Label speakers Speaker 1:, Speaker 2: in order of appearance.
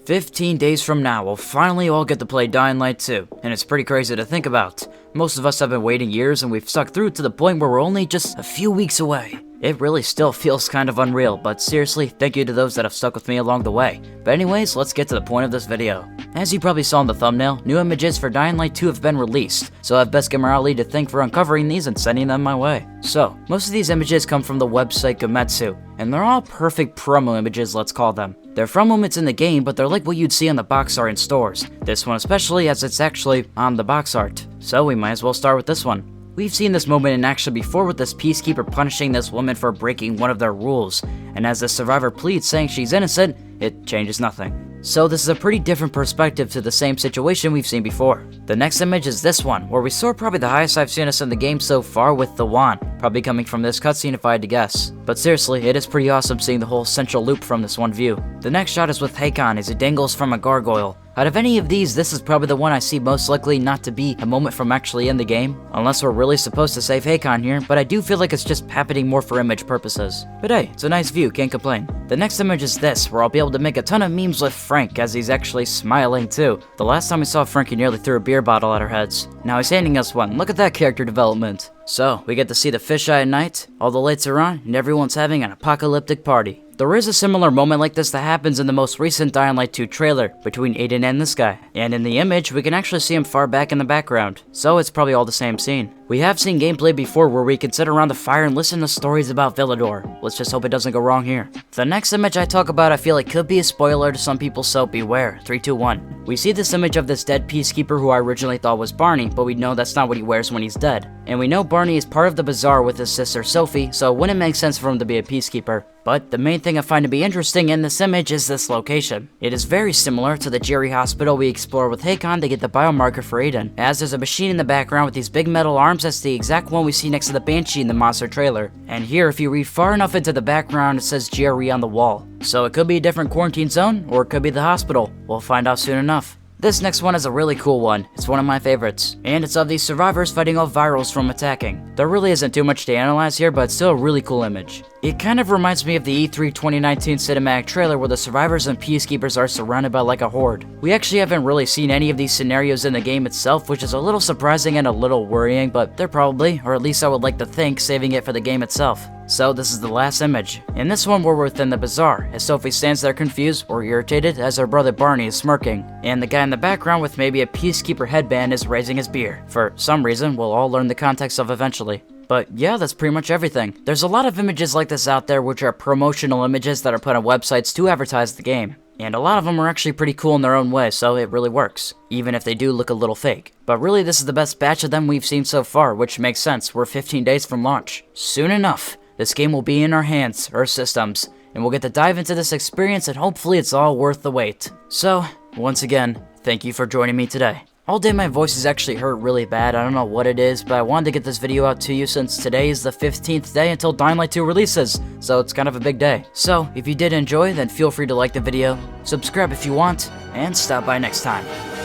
Speaker 1: 15 days from now, we'll finally all get to play Dying Light 2, and it's pretty crazy to think about. Most of us have been waiting years, and we've stuck through to the point where we're only just a few weeks away. It really still feels kind of unreal, but seriously, thank you to those that have stuck with me along the way. But anyways, let's get to the point of this video. As you probably saw in the thumbnail, new images for Dying Light 2 have been released, so I have Best Gamer Ali to thank for uncovering these and sending them my way. So, most of these images come from the website Gematsu, and they're all perfect promo images, let's call them. They're from moments in the game, but they're like what you'd see on the box art in stores. This one especially, as it's actually on the box art. So we might as well start with this one. We've seen this moment in action before with this peacekeeper punishing this woman for breaking one of their rules, and as the survivor pleads saying she's innocent, it changes nothing. So this is a pretty different perspective to the same situation we've seen before. The next image is this one, where we saw probably the highest I've seen us in the game so far with the wand, probably coming from this cutscene if I had to guess. But seriously, it is pretty awesome seeing the whole central loop from this one view. The next shot is with Hakon as he dangles from a gargoyle. Out of any of these, this is probably the one I see most likely not to be a moment from actually in the game, unless we're really supposed to save Hakon here, but I do feel like it's just happening more for image purposes. But hey, it's a nice view, can't complain. The next image is this, where I'll be able to make a ton of memes with Frank as he's actually smiling too. The last time we saw Frank, he nearly threw a beer bottle at our heads. Now he's handing us one, look at that character development. So, we get to see the fisheye at night, all the lights are on, and everyone's having an apocalyptic party. There is a similar moment like this that happens in the most recent Dying Light 2 trailer, between Aiden and this guy. And in the image, we can actually see him far back in the background, so it's probably all the same scene. We have seen gameplay before where we can sit around the fire and listen to stories about Villedor. Let's just hope it doesn't go wrong here. The next image I talk about I feel like could be a spoiler to some people, so beware. 3, 2, 1. We see this image of this dead peacekeeper who I originally thought was Barney, but we know that's not what he wears when he's dead. And we know Barney is part of the bazaar with his sister Sophie, so it wouldn't make sense for him to be a peacekeeper. But the main thing I find to be interesting in this image is this location. It is very similar to the Jerry hospital we explore with Hakon to get the biomarker for Aiden, as there's a machine in the background with these big metal arms that's the exact one we see next to the Banshee in the Monster trailer. And here, if you read far enough into the background, it says Jerry on the wall. So it could be a different quarantine zone, or it could be the hospital. We'll find out soon enough. This next one is a really cool one. It's one of my favorites. And it's of these survivors fighting off virals from attacking. There really isn't too much to analyze here, but it's still a really cool image. It kind of reminds me of the E3 2019 cinematic trailer where the survivors and peacekeepers are surrounded by like a horde. We actually haven't really seen any of these scenarios in the game itself, which is a little surprising and a little worrying, but they're probably, or at least I would like to think, saving it for the game itself. So this is the last image. In this one we're within the bazaar, as Sophie stands there confused or irritated as her brother Barney is smirking, and the guy in the background with maybe a peacekeeper headband is raising his beer. For some reason we'll all learn the context of eventually. But yeah, that's pretty much everything. There's a lot of images like this out there which are promotional images that are put on websites to advertise the game. And a lot of them are actually pretty cool in their own way, so it really works, even if they do look a little fake. But really this is the best batch of them we've seen so far, which makes sense, we're 15 days from launch. Soon enough, this game will be in our hands, our systems, and we'll get to dive into this experience and hopefully it's all worth the wait. So, once again, thank you for joining me today. All day my voice has actually hurt really bad, I don't know what it is, but I wanted to get this video out to you since today is the 15th day until Dying Light 2 releases, so it's kind of a big day. So, if you did enjoy, then feel free to like the video, subscribe if you want, and stop by next time.